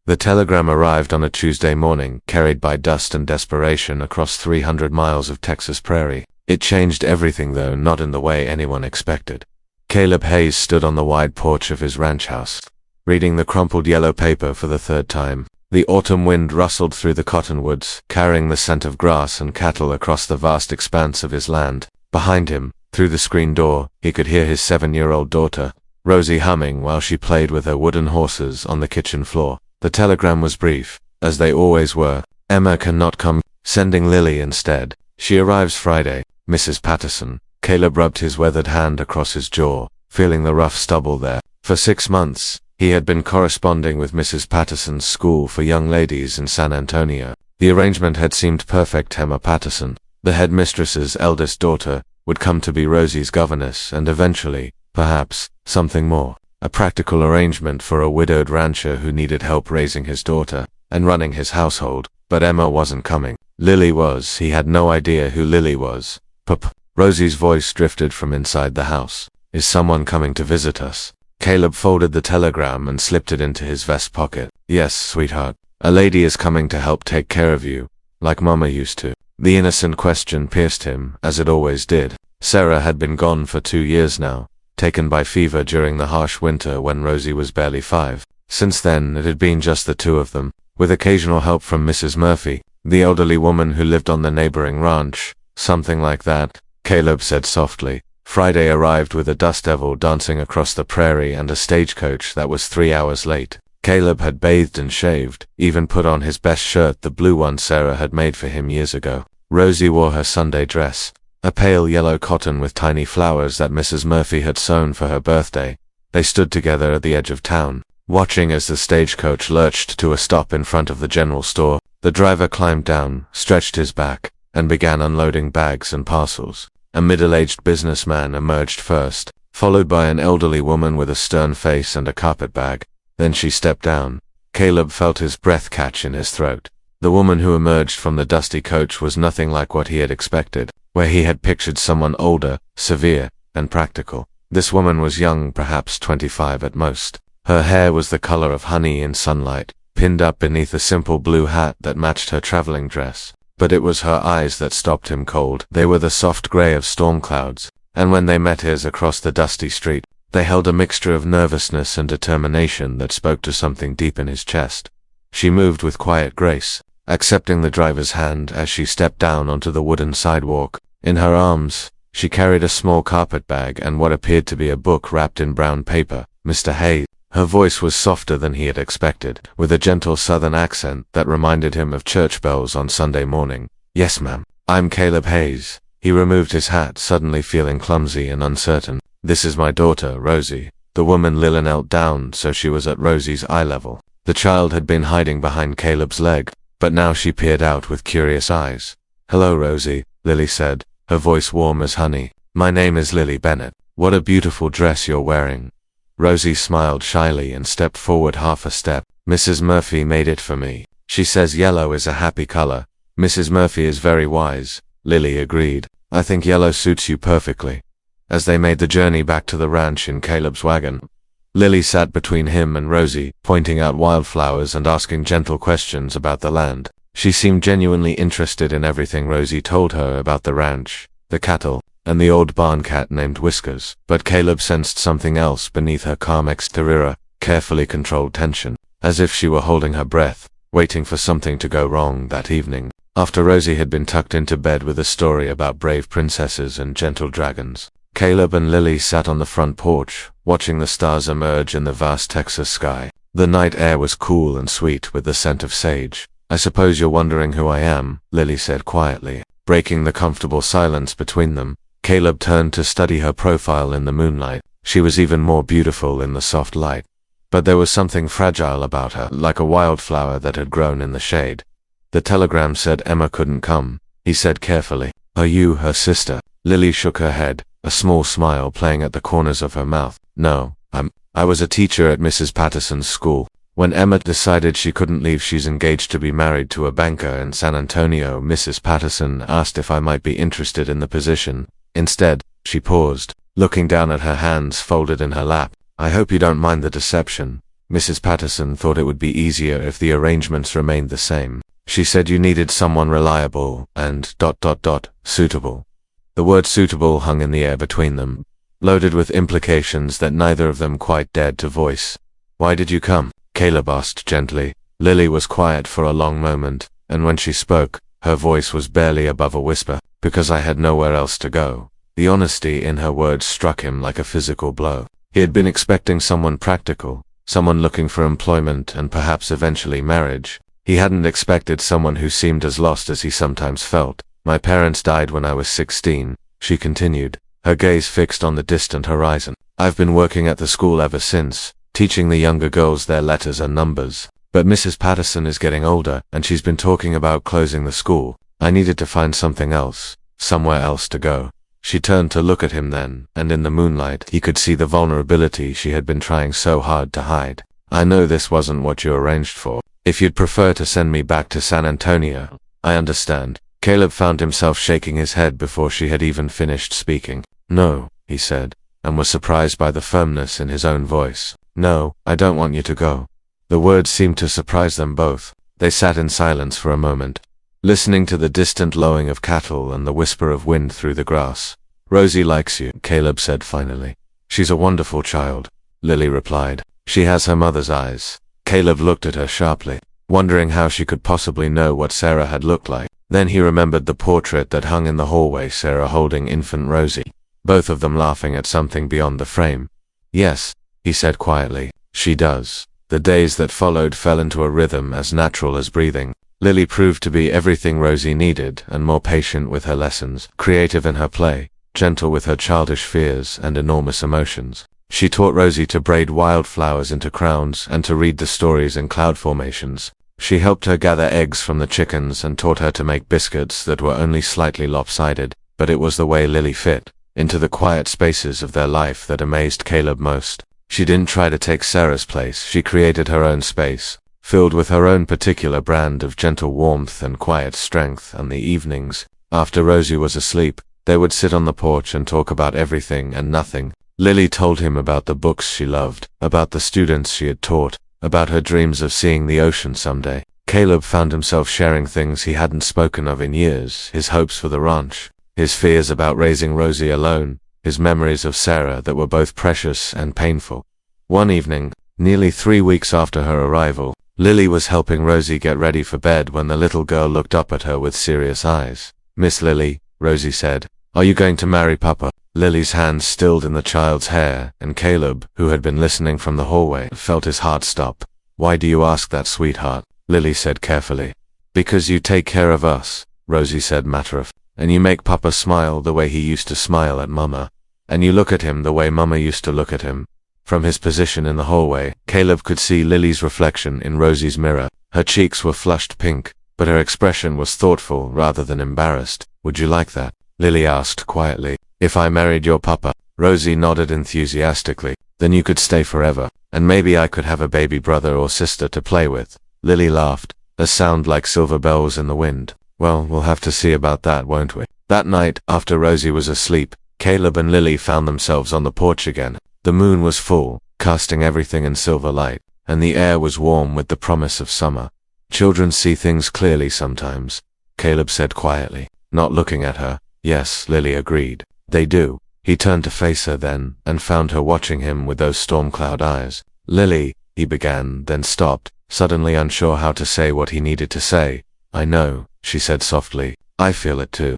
The telegram arrived on a Tuesday morning, carried by dust and desperation across 300 miles of Texas prairie. It changed everything, though not in the way anyone expected. Caleb Hayes stood on the wide porch of his ranch house, reading the crumpled yellow paper for the third time. The autumn wind rustled through the cottonwoods, carrying the scent of grass and cattle across the vast expanse of his land. Behind him, through the screen door, he could hear his 7-year-old daughter, Rosie, humming while she played with her wooden horses on the kitchen floor. The telegram was brief, as they always were. Emma cannot come, sending Lily instead. She arrives Friday, Mrs. Patterson. Caleb rubbed his weathered hand across his jaw, feeling the rough stubble there. For 6 months, he had been corresponding with Mrs. Patterson's school for young ladies in San Antonio. The arrangement had seemed perfect. Emma Patterson, the headmistress's eldest daughter, would come to be Rosie's governess and eventually, perhaps, something more. A practical arrangement for a widowed rancher who needed help raising his daughter and running his household. But Emma wasn't coming. Lily was. He had no idea who Lily was. Pup. Rosie's voice drifted from inside the house. Is someone coming to visit us? Caleb folded the telegram and slipped it into his vest pocket. Yes, sweetheart. A lady is coming to help take care of you, like Mama used to. The innocent question pierced him, as it always did. Sarah had been gone for 2 years now, taken by fever during the harsh winter when Rosie was barely 5. Since then, it had been just the two of them, with occasional help from Mrs. Murphy, the elderly woman who lived on the neighboring ranch. Something like that, Caleb said softly. Friday arrived with a dust devil dancing across the prairie and a stagecoach that was 3 hours late. Caleb had bathed and shaved, even put on his best shirt, the blue one Sarah had made for him years ago. Rosie wore her Sunday dress, a pale yellow cotton with tiny flowers that Mrs. Murphy had sewn for her birthday. They stood together at the edge of town, watching as the stagecoach lurched to a stop in front of the general store. The driver climbed down, stretched his back, and began unloading bags and parcels. A middle-aged businessman emerged first, followed by an elderly woman with a stern face and a carpet bag. Then she stepped down. Caleb felt his breath catch in his throat. The woman who emerged from the dusty coach was nothing like what he had expected, where he had pictured someone older, severe, and practical. This woman was young, perhaps 25 at most. Her hair was the color of honey in sunlight, pinned up beneath a simple blue hat that matched her traveling dress. But it was her eyes that stopped him cold. They were the soft gray of storm clouds, and when they met his across the dusty street, they held a mixture of nervousness and determination that spoke to something deep in his chest. She moved with quiet grace, accepting the driver's hand as she stepped down onto the wooden sidewalk. In her arms, she carried a small carpet bag and what appeared to be a book wrapped in brown paper. Mr. Hayes. Her voice was softer than he had expected, with a gentle southern accent that reminded him of church bells on Sunday morning. Yes, ma'am. I'm Caleb Hayes. He removed his hat, suddenly feeling clumsy and uncertain. This is my daughter, Rosie. The woman Lily knelt down so she was at Rosie's eye level. The child had been hiding behind Caleb's leg, but now she peered out with curious eyes. Hello, Rosie, Lily said, her voice warm as honey. My name is Lily Bennett. What a beautiful dress you're wearing. Rosie smiled shyly and stepped forward half a step. Mrs. Murphy made it for me. She says yellow is a happy color. Mrs. Murphy is very wise, Lily agreed. I think yellow suits you perfectly. As they made the journey back to the ranch in Caleb's wagon, Lily sat between him and Rosie, pointing out wildflowers and asking gentle questions about the land. She seemed genuinely interested in everything Rosie told her about the ranch, the cattle, and the old barn cat named Whiskers. But Caleb sensed something else beneath her calm exterior, carefully controlled tension, as if she were holding her breath, waiting for something to go wrong that evening. After Rosie had been tucked into bed with a story about brave princesses and gentle dragons, Caleb and Lily sat on the front porch, watching the stars emerge in the vast Texas sky. The night air was cool and sweet with the scent of sage. I suppose you're wondering who I am, Lily said quietly. Breaking the comfortable silence between them, Caleb turned to study her profile in the moonlight. She was even more beautiful in the soft light. But there was something fragile about her, like a wildflower that had grown in the shade. The telegram said Emma couldn't come, he said carefully. Are you her sister? Lily shook her head, a small smile playing at the corners of her mouth. No, I was a teacher at Mrs. Patterson's school. When Emma decided she couldn't leave, she's engaged to be married to a banker in San Antonio. Mrs. Patterson asked if I might be interested in the position. Instead, she paused, looking down at her hands folded in her lap. I hope you don't mind the deception, Mrs. Patterson thought it would be easier if the arrangements remained the same. She said you needed someone reliable and suitable. The word suitable hung in the air between them, loaded with implications that neither of them quite dared to voice. Why did you come? Caleb asked gently. Lily was quiet for a long moment, and when she spoke, her voice was barely above a whisper. Because I had nowhere else to go. The honesty in her words struck him like a physical blow. He had been expecting someone practical, someone looking for employment and perhaps eventually marriage. He hadn't expected someone who seemed as lost as he sometimes felt. My parents died when I was 16, she continued, her gaze fixed on the distant horizon. I've been working at the school ever since, teaching the younger girls their letters and numbers. But Mrs. Patterson is getting older, and she's been talking about closing the school. I needed to find something else, somewhere else to go. She turned to look at him then, and in the moonlight he could see the vulnerability she had been trying so hard to hide. I know this wasn't what you arranged for. If you'd prefer to send me back to San Antonio, I understand. Caleb found himself shaking his head before she had even finished speaking. No, he said, and was surprised by the firmness in his own voice. No, I don't want you to go. The words seemed to surprise them both. They sat in silence for a moment, listening to the distant lowing of cattle and the whisper of wind through the grass. Rosie likes you, Caleb said finally. She's a wonderful child, Lily replied. She has her mother's eyes. Caleb looked at her sharply, wondering how she could possibly know what Sarah had looked like. Then he remembered the portrait that hung in the hallway, Sarah holding infant Rosie, both of them laughing at something beyond the frame. Yes, he said quietly, she does. The days that followed fell into a rhythm as natural as breathing. Lily proved to be everything Rosie needed and more patient with her lessons, creative in her play, gentle with her childish fears and enormous emotions. She taught Rosie to braid wildflowers into crowns and to read the stories in cloud formations. She helped her gather eggs from the chickens and taught her to make biscuits that were only slightly lopsided, but it was the way Lily fit into the quiet spaces of their life that amazed Caleb most. She didn't try to take Sarah's place, she created her own space, filled with her own particular brand of gentle warmth and quiet strength. And the evenings, after Rosie was asleep, they would sit on the porch and talk about everything and nothing. Lily told him about the books she loved, about the students she had taught, about her dreams of seeing the ocean someday. Caleb found himself sharing things he hadn't spoken of in years, his hopes for the ranch, his fears about raising Rosie alone, his memories of Sarah that were both precious and painful. One evening, nearly 3 weeks after her arrival, Lily was helping Rosie get ready for bed when the little girl looked up at her with serious eyes. Miss Lily, Rosie said, are you going to marry Papa? Lily's hands stilled in the child's hair, and Caleb, who had been listening from the hallway, felt his heart stop. Why do you ask that, sweetheart? Lily said carefully. Because you take care of us, Rosie said matter-of-factly, and you make Papa smile the way he used to smile at Mama, and you look at him the way Mama used to look at him. From his position in the hallway, Caleb could see Lily's reflection in Rosie's mirror. Her cheeks were flushed pink, but her expression was thoughtful rather than embarrassed. Would you like that? Lily asked quietly. If I married your papa? Rosie nodded enthusiastically. Then you could stay forever, and maybe I could have a baby brother or sister to play with. Lily laughed, a sound like silver bells in the wind. Well, we'll have to see about that, won't we? That night, after Rosie was asleep, Caleb and Lily found themselves on the porch again. The moon was full, casting everything in silver light, and the air was warm with the promise of summer. Children see things clearly sometimes, Caleb said quietly, not looking at her. Yes, Lily agreed. They do. He turned to face her then, and found her watching him with those storm cloud eyes. Lily, he began, then stopped, suddenly unsure how to say what he needed to say. I know, she said softly. I feel it too.